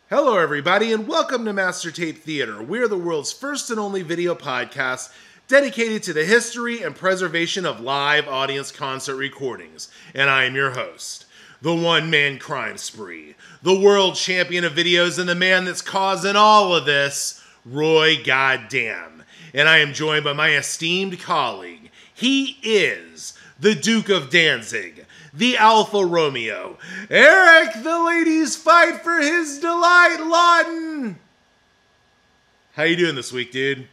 Hello, everybody, and welcome to Master Tape Theater. We're the world's first and only video podcast dedicated to the history and preservation of live audience concert recordings. And I am your host, the one-man crime spree, the world champion of videos, and the man that's causing all of this, Roy Goddamn. And I am joined by my esteemed colleague. He is the Duke of Danzig, the Alpha Romeo, Eric, the ladies fight for his delight, Lawton. How you doing this week, dude?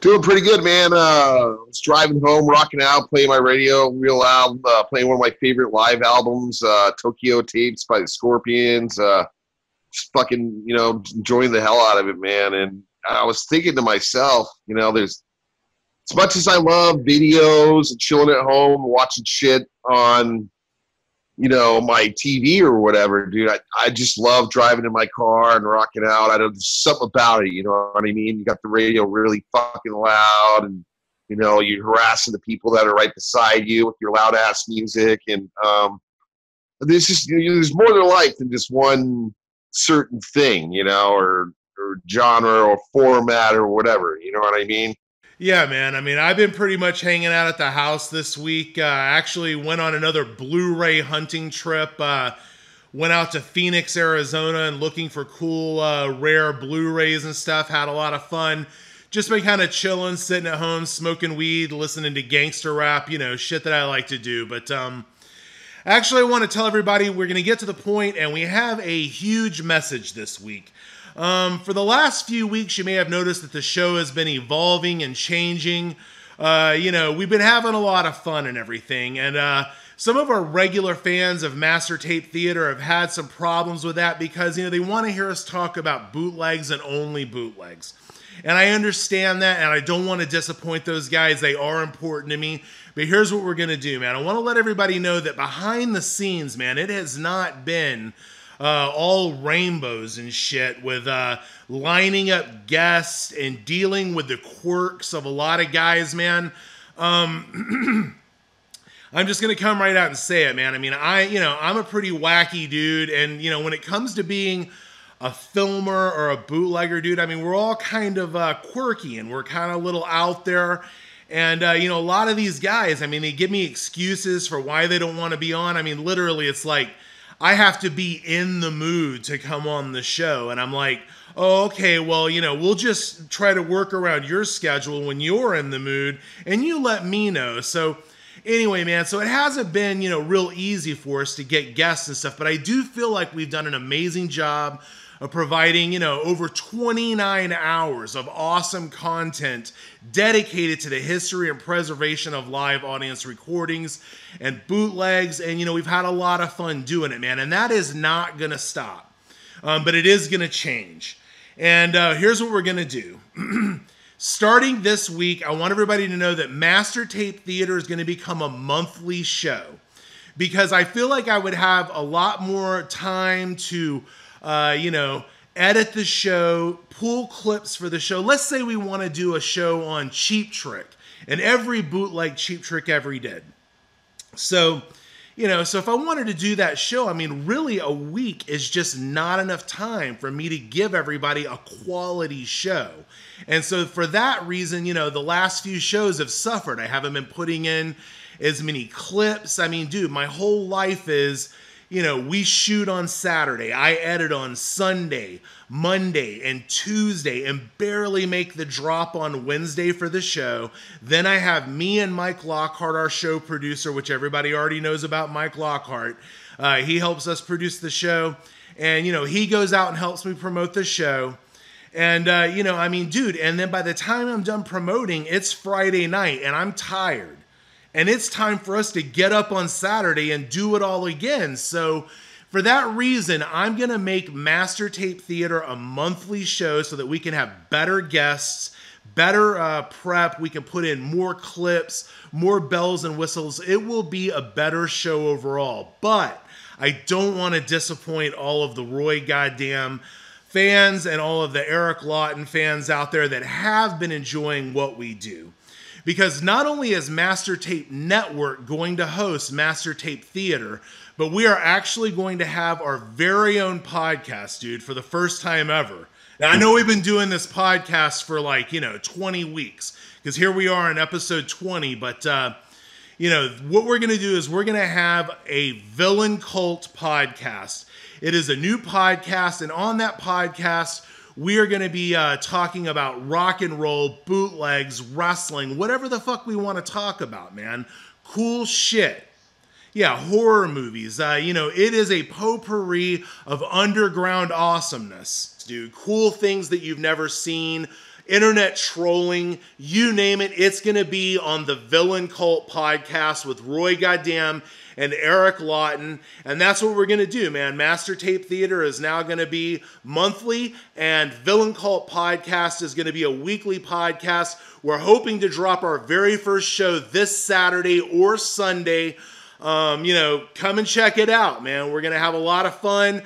Doing pretty good, man. I was driving home, rocking out, playing my radio real loud, playing one of my favorite live albums, Tokyo Tapes by the Scorpions. Just fucking, enjoying the hell out of it, man. And I was thinking to myself, there's, as much as I love videos and chilling at home, watching shit on, my TV or whatever, dude, I just love driving in my car and rocking out. There's something about it, you know what I mean? You got the radio really fucking loud and, you're harassing the people that are right beside you with your loud ass music. And there's more to life than just one certain thing, or genre or format or whatever, you know what I mean? Yeah, man. I mean, I've been pretty much hanging out at the house this week. I actually went on another Blu-ray hunting trip. Went out to Phoenix, Arizona, and looking for cool, rare Blu-rays and stuff. Had a lot of fun. Just been kind of chilling, sitting at home, smoking weed, listening to gangster rap, shit that I like to do. But actually, I want to tell everybody we're going to get to the point, and we have a huge message this week. For the last few weeks, you may have noticed that the show has been evolving and changing. We've been having a lot of fun and everything. And some of our regular fans of Master Tape Theater have had some problems with that because, they want to hear us talk about bootlegs and only bootlegs. And I understand that, and I don't want to disappoint those guys. They are important to me. But here's what we're going to do, man. I want to let everybody know that behind the scenes, man, it has not been all rainbows and shit with lining up guests and dealing with the quirks of a lot of guys, man. I'm just going to come right out and say it, man. I mean, I'm a pretty wacky dude. And, when it comes to being a filmer or a bootlegger, dude, I mean, we're all kind of quirky and we're kind of a little out there. And, a lot of these guys, I mean, they give me excuses for why they don't want to be on. I mean, literally, it's like, I have to be in the mood to come on the show. And I'm like, oh, okay, well, we'll just try to work around your schedule when you're in the mood and you let me know. So anyway, man, so it hasn't been, real easy for us to get guests and stuff, but I do feel like we've done an amazing job of providing, over 29 hours of awesome content dedicated to the history and preservation of live audience recordings and bootlegs. And, we've had a lot of fun doing it, man. And that is not going to stop, but it is going to change. And here's what we're going to do. Starting this week, I want everybody to know that Master Tape Theater is going to become a monthly show because I feel like I would have a lot more time to edit the show, pull clips for the show. Let's say we want to do a show on Cheap Trick and every bootleg Cheap Trick ever did. So, so if I wanted to do that show, I mean, really a week is just not enough time for me to give everybody a quality show. And so for that reason, the last few shows have suffered. I haven't been putting in as many clips. I mean, dude, my whole life is, we shoot on Saturday, I edit on Sunday, Monday, and Tuesday, and barely make the drop on Wednesday for the show. Then I have me and Mike Lockhart, our show producer, which everybody already knows about Mike Lockhart. He helps us produce the show, and, he goes out and helps me promote the show. And, I mean, dude, and then by the time I'm done promoting, it's Friday night, and I'm tired. And it's time for us to get up on Saturday and do it all again. So for that reason, I'm going to make Master Tape Theater a monthly show so that we can have better guests, better prep. We can put in more clips, more bells and whistles. It will be a better show overall. But I don't want to disappoint all of the Roy Goddamn fans and all of the Eric Lawton fans out there that have been enjoying what we do. Because not only is Master Tape Network going to host Master Tape Theater, but we are actually going to have our very own podcast, dude, for the first time ever. Now, I know we've been doing this podcast for 20 weeks, because here we are in episode 20, but, what we're going to do is we're going to have a villain cult podcast. It is a new podcast, and on that podcast, we are going to be talking about rock and roll, bootlegs, wrestling, whatever the fuck we want to talk about, man. Cool shit. Yeah, horror movies. It is a potpourri of underground awesomeness, dude. Cool things that you've never seen, internet trolling, you name it. It's going to be on the Villain Cult podcast with Roy Goddamn and Eric Lawton. And that's what we're going to do, man. Master Tape Theater is now going to be monthly, and Villain Cult podcast is going to be a weekly podcast. We're hoping to drop our very first show this Saturday or Sunday. Come and check it out, man. We're going to have a lot of fun.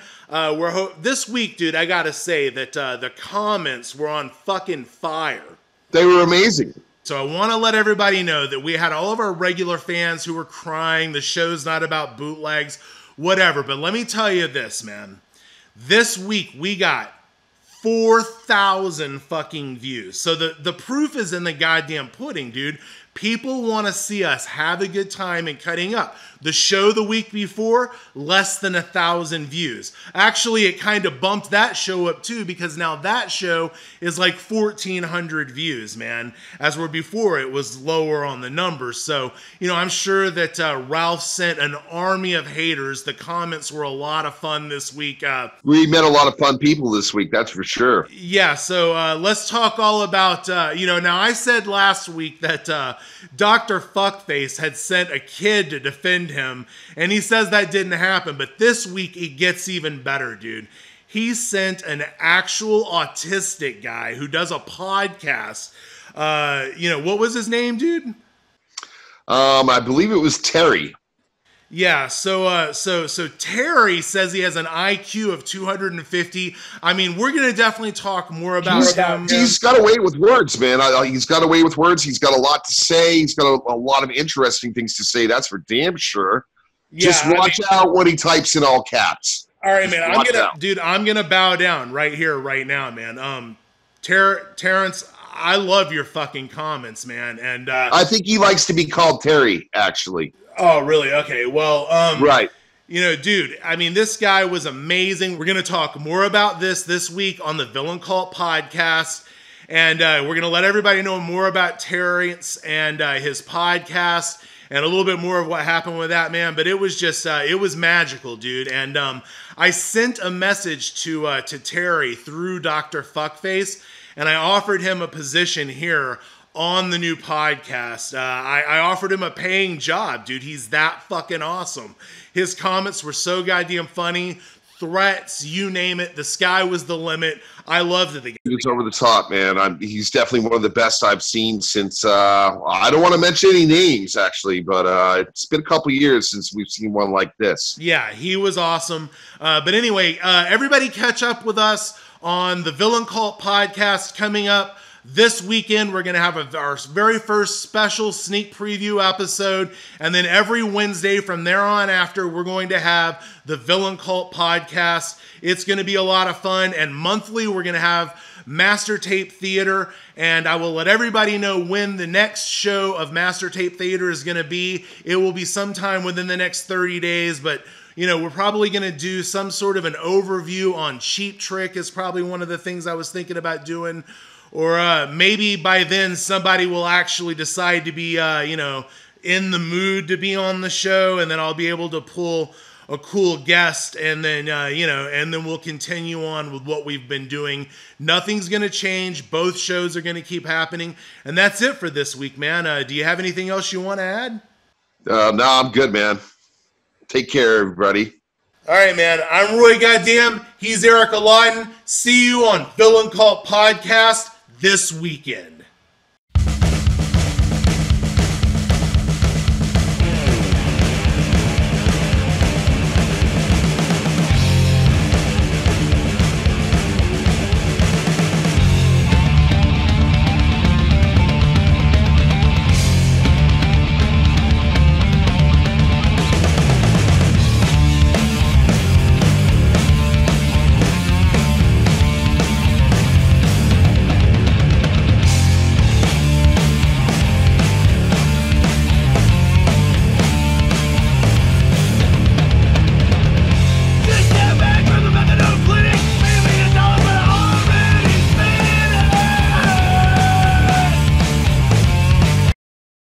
This week, dude, I got to say that the comments were on fucking fire. They were amazing. So I want to let everybody know that we had all of our regular fans who were crying. The show's not about bootlegs, whatever. But let me tell you this, man. This week, we got 4,000 fucking views. So the proof is in the goddamn pudding, dude. People want to see us have a good time and cutting up. The show the week before, less than 1,000 views. Actually, it kind of bumped that show up too, because now that show is like 1,400 views, man. As where before it was lower on the numbers. So, I'm sure that Ralph sent an army of haters. The comments were a lot of fun this week. We met a lot of fun people this week, that's for sure. Yeah, so let's talk all about, now I said last week that Dr. Fuckface had sent a kid to defend him, and he says that didn't happen, but this week it gets even better, dude. He sent an actual autistic guy who does a podcast. What was his name, dude? I believe it was Terry. Yeah, so Terry says he has an IQ of 250. I mean, we're going to definitely talk more about him. He's got a way with words, man. He's got a way with words. He's got a lot to say. He's got a lot of interesting ththings to say. That's for damn sure. Yeah, just watch out when he types in all caps. All right, man. I'm gonna bow down right here, right now, man. Terrence, I love your fucking comments, man. And I think he likes to be called Terry, actually. Oh, really? Okay. Well, right. Dude, I mean, this guy was amazing. We're going to talk more about this week on the Villain Cult podcast. And we're going to let everybody know more about Terrence and his podcast and a little bit more of what happened with that, man. But it was just, it was magical, dude. And I sent a message to Terry through Dr. Fuckface, and I offered him a position here on the new podcast. I offered him a paying job, dude. He's that fucking awesome. His comments were so goddamn funny. Threats, you name it. The sky was the limit. I loved it. He was over the top, man. He's definitely one of the best I've seen since, I don't want to mention any names, actually, but it's been a couple years since we've seen one like this. Yeah, he was awesome. But anyway, everybody catch up with us on the Villain Cult podcast coming up. This weekend, we're going to have our very first special sneak preview episode. And then every Wednesday from there on after, we're going to have the Villain Cult podcast. It's going to be a lot of fun. And monthly, we're going to have Master Tape Theater. And I will let everybody know when the next show of Master Tape Theater is going to be. It will be sometime within the next 30 days. But, we're probably going to do some sort of an overview on Cheap Trick is probably one of the things I was thinking about doing. Or maybe by then somebody will actually decide to be, in the mood to be on the show, and then I'll be able to pull a cool guest, and then, and then we'll continue on with what we've been doing. Nothing's going to change. Both shows are going to keep happening. And that's it for this week, man. Do you have anything else you want to add? No, I'm good, man. Take care, everybody. All right, man. I'm Roy Goddamn. He's Eric Lawton. See you on Villain Cult Podcast this weekend.